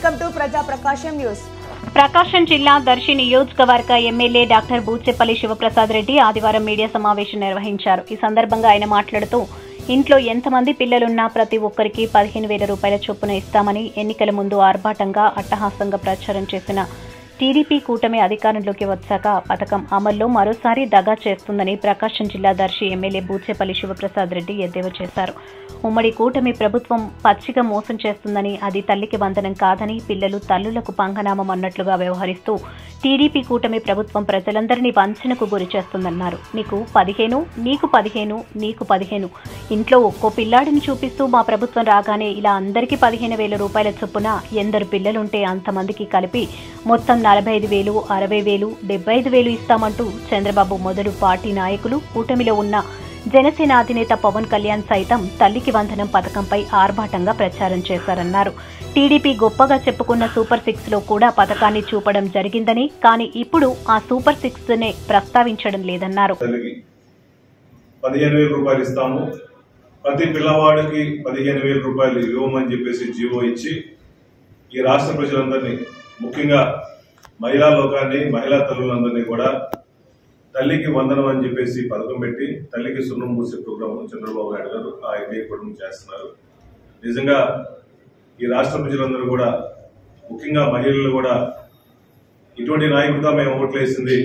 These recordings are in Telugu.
వెల్కమ్ టు ప్రజా ప్రకాశం న్యూస్. ప్రకాశం జిల్లా దర్శి నియోజకవర్గ ఎమ్మెల్యే డాక్టర్ బూచెపల్లి శివప్రసాద్ రెడ్డి ఆదివారం మీడియా సమావేశం నిర్వహించారు. ఈ సందర్భంగా ఆయన మాట్లాడుతూ ఇంట్లో ఎంతమంది పిల్లలున్నా ప్రతి ఒక్కరికి 15,000 రూపాయల చొప్పున ఇస్తామని ఎన్నికల ముందు ఆర్భాటంగా అట్టహాసంగా ప్రచారం చేసిన టీడీపీ కూటమి అధికారంలోకి వచ్చాక పథకం అమల్లో మరోసారి దగా చేస్తుందని ప్రకాశం జిల్లా దర్శి ఎమ్మెల్యే బూచెపల్లి శివప్రసాద్ రెడ్డి ఎద్దేవా చేశారు. ఉమ్మడి కూటమి ప్రభుత్వం పచ్చిగా మోసం చేస్తుందని, అది తల్లికి వందనం కాదని, పిల్లలు తల్లులకు పంగనామం అన్నట్లుగా వ్యవహరిస్తూ టీడీపీ కూటమి ప్రభుత్వం ప్రజలందరినీ వంచనకు గురి చేస్తుందన్నారు. నీకు 15, నీకు 15, నీకు 15 ఇంట్లో ఒక్కో పిల్లాడిని చూపిస్తూ మా ప్రభుత్వం రాగానే ఇలా అందరికీ 15,000 రూపాయల చొప్పున ఎందరు పిల్లలుంటే అంతమందికి కలిపి మొత్తం 45,000, 60,000, 75,000 ఇస్తామంటూ చంద్రబాబు మొదలు పార్టీ నాయకులు, కూటమిలో ఉన్న జనసేన అధినేత పవన్ కళ్యాణ్ సైతం తల్లికి వందనం పథకంపై ఆర్భాటంగా ప్రచారం చేశారన్నారు. టీడీపీ గొప్పగా చెప్పుకున్న సూపర్ 6 లో కూడా పథకాన్ని చూపడం జరిగిందని, కానీ ఇప్పుడు ఆ సూపర్ 6 నే ప్రస్తావించడం లేదన్నారు. 15,000 రూపాయలు ఇస్తాము, ప్రతి పిల్లవాడికి 15,000 రూపాయలు ఇవ్వమని చెప్పేసి జీవో ఇచ్చి ఈ రాష్ట్ర ప్రజలందరినీ, ముఖ్యంగా మహిళా లోకాన్ని, మహిళా తల్లులందరినీ కూడా తల్లికి వందనం అని చెప్పేసి పథకం పెట్టి తల్లికి సున్నం పూసే ప్రోగ్రాం చంద్రబాబు నాయుడు గారు ఆ కుటుంబం చేస్తున్నారు. నిజంగా ఈ రాష్ట్ర ప్రజలందరూ కూడా, ముఖ్యంగా మహిళలు కూడా ఇటువంటి నాయకుడిగా మేము ఓట్లేసింది,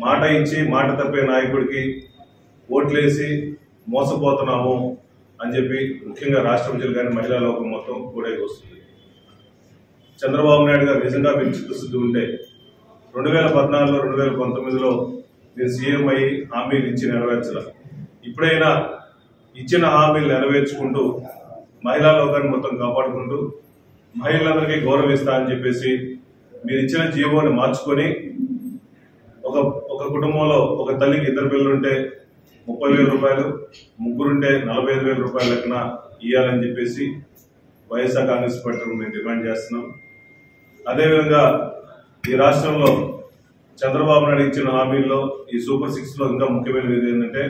మాట ఇచ్చి మాట తప్పే నాయకుడికి ఓట్లేసి మోసపోతున్నాము అని చెప్పి ముఖ్యంగా రాష్ట్ర ప్రజలు కానీ మహిళా లోకం మొత్తం కూడా వస్తుంది. చంద్రబాబు నాయుడు గారు నిజంగా మీరు చిత్తశుద్ధి ఉంటే 2014లో 2019లో మీరు సీఎం అయ్యి హామీలు ఇచ్చి నెరవేర్చడం, ఇప్పుడైనా ఇచ్చిన హామీలు నెరవేర్చుకుంటూ మహిళా లోకాన్ని మొత్తం కాపాడుకుంటూ మహిళలందరికీ గౌరవిస్తా అని చెప్పేసి మీరు ఇచ్చిన జీవోని మార్చుకొని ఒక కుటుంబంలో ఒక తల్లికి 2 పిల్లలుంటే 30,000 రూపాయలు, ముగ్గురుంటే 45,000 రూపాయల లెక్కన ఇవ్వాలని చెప్పేసి వైఎస్ఆర్ కాంగ్రెస్ పార్టీ మేము డిమాండ్ చేస్తున్నాం. అదేవిధంగా ఈ రాష్ట్రంలో చంద్రబాబు నాయుడు ఇచ్చిన హామీల్లో ఈ సూపర్ 6 లో ఇంకా ముఖ్యమైనది ఏంటంటే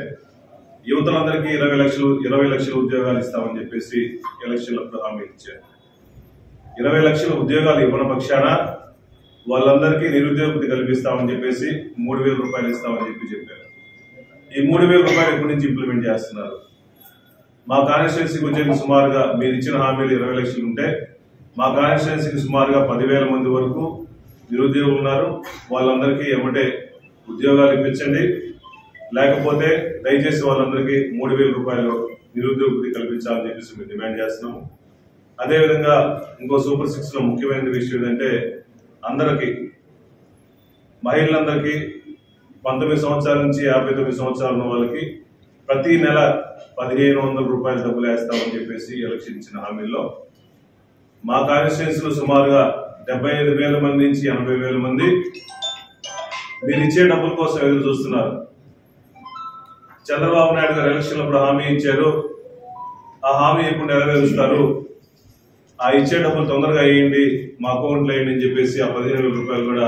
యువతలందరికీ 20 లక్షల ఉద్యోగాలు ఇస్తామని చెప్పేసి ఎలక్షన్లప్పుడు హామీ ఇచ్చారు. 20 లక్షల ఉద్యోగాలు ఇవ్వని పక్షాన వాళ్ళందరికీ నిరుద్యోగ కల్పిస్తామని చెప్పేసి 3,000 రూపాయలు ఇస్తామని చెప్పారు. ఈ 3,000 రూపాయలు ఎప్పటి నుంచి ఇంప్లిమెంట్ చేస్తున్నారు? మా కాన్స్టిట్యున్సీకి వచ్చేది సుమారుగా మీరు ఇచ్చిన హామీలు 20 లక్షలు ఉంటే మా కాన్స్టిట్యున్సీకి సుమారుగా 10,000 మంది వరకు నిరుద్యోగులు ఉన్నారు. వాళ్ళందరికీ ఏమంటే ఉద్యోగాలు ఇప్పించండి, లేకపోతే దయచేసి వాళ్ళందరికీ 3,000 రూపాయలు నిరుద్యోగ కల్పించాలని చెప్పేసి మేము డిమాండ్ చేస్తున్నాము. అదేవిధంగా ఇంకో సూపర్ 6 లో ముఖ్యమైన విషయం ఏంటంటే అందరికీ, మహిళలందరికీ 19 సంవత్సరాల నుంచి 59 సంవత్సరాలు ఉన్న వాళ్ళకి ప్రతి నెల 1,500 రూపాయలు డబ్బులు వేస్తామని చెప్పేసి ఎలక్షన్ ఇచ్చిన హామీల్లో మా కాన్స్టిట్యున్సీలో సుమారుగా 75,000 మంది నుంచి 80,000 మంది మీరు ఇచ్చే డబ్బుల కోసం ఎదురు చూస్తున్నారు. చంద్రబాబు నాయుడు గారు ఎలక్షన్లప్పుడు హామీ ఇచ్చారు, ఆ హామీ ఎప్పుడు నెరవేరుస్తారు, ఆ ఇచ్చే డబ్బులు తొందరగా వేయండి, మా అకౌంట్లో వేయండి అని చెప్పేసి ఆ 15,000 రూపాయలు కూడా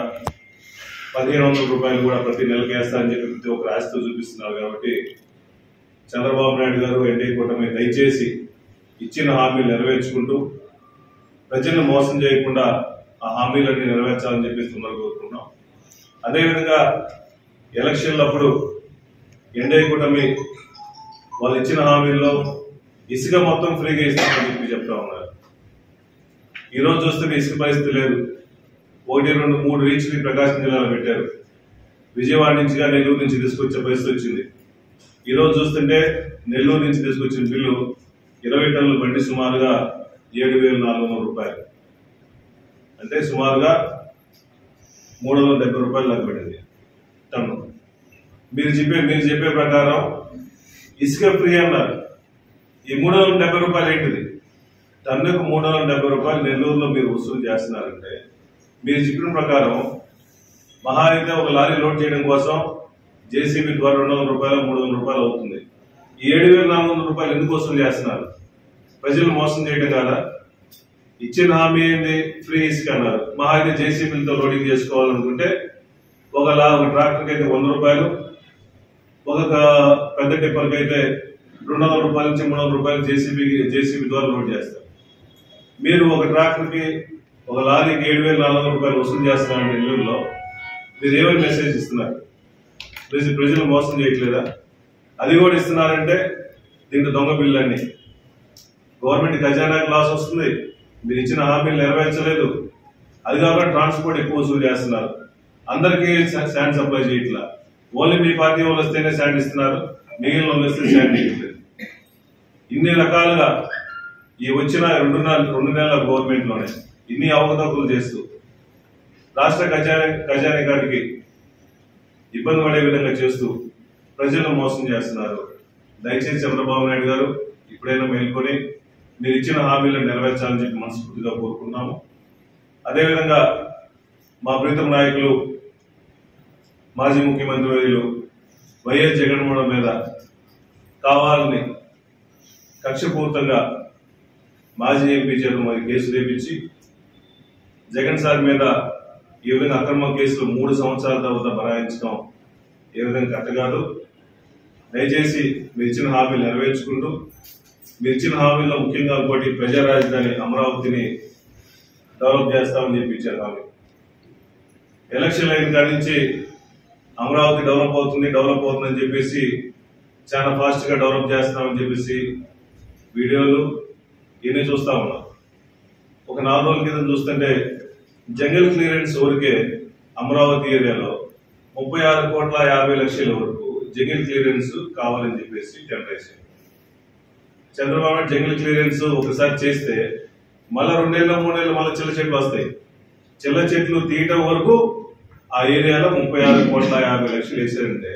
1,500 రూపాయలు కూడా ప్రతి నెలకి వేస్తారని చెప్పి ప్రతి ఒక్క రాశితో చూపిస్తున్నారు. కాబట్టి చంద్రబాబు నాయుడు గారు, ఎన్డీఏ కూటమి దయచేసి ఇచ్చిన హామీలు నెరవేర్చుకుంటూ ప్రజలను మోసం చేయకుండా ఆ హామీలన్నీ నెరవేర్చాలని చెప్పేసి తొందరగా కోరుకుంటున్నాం. అదేవిధంగా ఎలక్షన్లప్పుడు ఎన్డీఏ కూటమి వాళ్ళు ఇచ్చిన హామీల్లో ఇసుక మొత్తం ఫ్రీగా ఇస్తామని చెప్పి చెప్తా ఉన్నారు. ఈరోజు చూస్తే ఇసుక పరిస్థితి లేదు. 1, 2, 3 రీచ్లు ప్రకాశం జిల్లాలో పెట్టారు. విజయవాడ నుంచి నెల్లూరు నుంచి తీసుకొచ్చే పరిస్థితి వచ్చింది. ఈరోజు చూస్తుంటే నెల్లూరు నుంచి తీసుకొచ్చిన బిల్లు 20 టన్నుల బండి సుమారుగా 7,400 రూపాయలు, అంటే సుమారుగా 370 రూపాయలు తగ్గబడింది టన్ను. మీరు చెప్పే ప్రకారం ఇసుక ఫ్రీ అన్నారు. ఈ 370 రూపాయలు ఏంటిది? టన్నుకు 370 రూపాయలు నెల్లూరులో మీరు వసూలు చేస్తున్నారంటే మీరు చెప్పిన ప్రకారం మహా అయితే ఒక లారీ లోడ్ చేయడం కోసం జేసీబీ ద్వారా 200 రూపాయలు 300 రూపాయలు అవుతుంది. ఈ 7,400 రూపాయలు ఎందుకు వసూలు చేస్తున్నారు? ప్రజలు మోసం చేయడం కాదా? ఇచ్చిన హామీ ఏంది? ఫ్రీ ఇసుక అన్నారు. మహా అయితే జేసీబీలతో లోడింగ్ చేసుకోవాలనుకుంటే ఒక ట్రాక్టర్కి అయితే 100 రూపాయలు, ఒక పెద్ద టిప్పర్కి అయితే 200 రూపాయల నుంచి 300 రూపాయలు జేసీబీ ద్వారా లోడ్ చేస్తారు. మీరు ఒక ట్రాక్టర్కి ఒక లారీకి 7,400 రూపాయలు వసూలు చేస్తున్నారంటే నెల్లూరులో మీరు ఏమైనా మెసేజ్ ఇస్తున్నారు? ప్రజలు మోసం చేయట్లేదా? అది కూడా ఇస్తున్నారంటే దీంట్లో దొంగ బిల్లు అన్ని గవర్నమెంట్ ఖజానాకి లాస్ వస్తుంది. మీరు ఇచ్చిన హామీలు నెరవేర్చలేదు. అది కాకుండా ట్రాన్స్పోర్ట్ ఎక్కువ వసూలు చేస్తున్నారు. అందరికీ శాండ్ సప్లై చేయట్లా. ఓన్లీ మీ పార్టీ వాళ్ళు వస్తేనే శాండ్ ఇస్తున్నారు, మిగిలిన వాళ్ళు వస్తే శాండ్ ఇవ్వట్లేదు. ఇన్ని రకాలుగా ఈ వచ్చిన 2 నెలల గవర్నమెంట్ లోనే ఇన్ని అవకతవకలు చేస్తూ రాష్ట్ర ఖజానాకి ఇబ్బంది పడే విధంగా చేస్తూ ప్రజలను మోసం చేస్తున్నారు. దయచేసి చంద్రబాబు నాయుడు గారు ఇప్పుడైనా మేల్కొని మీరు ఇచ్చిన హామీలను నెరవేర్చాలని చెప్పి మనస్ఫూర్తిగా కోరుకున్నాము. అదేవిధంగా మా ప్రీతం నాయకులు మాజీ ముఖ్యమంత్రి వర్యులు వైఎస్ జగన్మోహన్ మీద కావాలని కక్షపూర్తంగా మాజీ ఎంపీ చేత మరి కేసు రేపించి జగన్ సార్ మీద ఈ విధంగా అక్రమ కేసులు 3 సంవత్సరాల తర్వాత బనాయించడం ఏ విధంగా కరెక్ట్ కాదు. దయచేసి మీరు ఇచ్చిన హామీలు నెరవేర్చుకుంటూ మీరు ఇచ్చిన హామీల్లో ముఖ్యంగా ఇంకోటి ప్రజా రాజధాని అమరావతిని డెవలప్ చేస్తామని చెప్పి ఇచ్చారు హామీ. ఎలక్షన్ అయిన కాడి నుంచి అమరావతి డెవలప్ అవుతుందని చెప్పేసి చాలా ఫాస్ట్ గా డెవలప్ చేస్తామని చెప్పేసి వీడియోలు ఇవన్నీ చూస్తా ఉన్నాం. ఒక 4 రోజుల కింద చూస్తుంటే జంగల్ క్లియరెన్స్ ఊరికే అమరావతి ఏరియాలో 36,50,00,000 వరకు జంగల్ క్లియరెన్స్ కావాలని చెప్పేసి టెండర్ వేశారు. చంద్రబాబు నాయుడు జంగల్ క్లియరెన్స్ ఒకసారి చేస్తే మళ్ళా 2 నెలలు 3 నెలలు మళ్ళీ చిల్ల చెట్లు వస్తాయి. చిల్ల చెట్లు తీయటం వరకు ఆ ఏరియాలో 36,50,00,000 వేసారంటే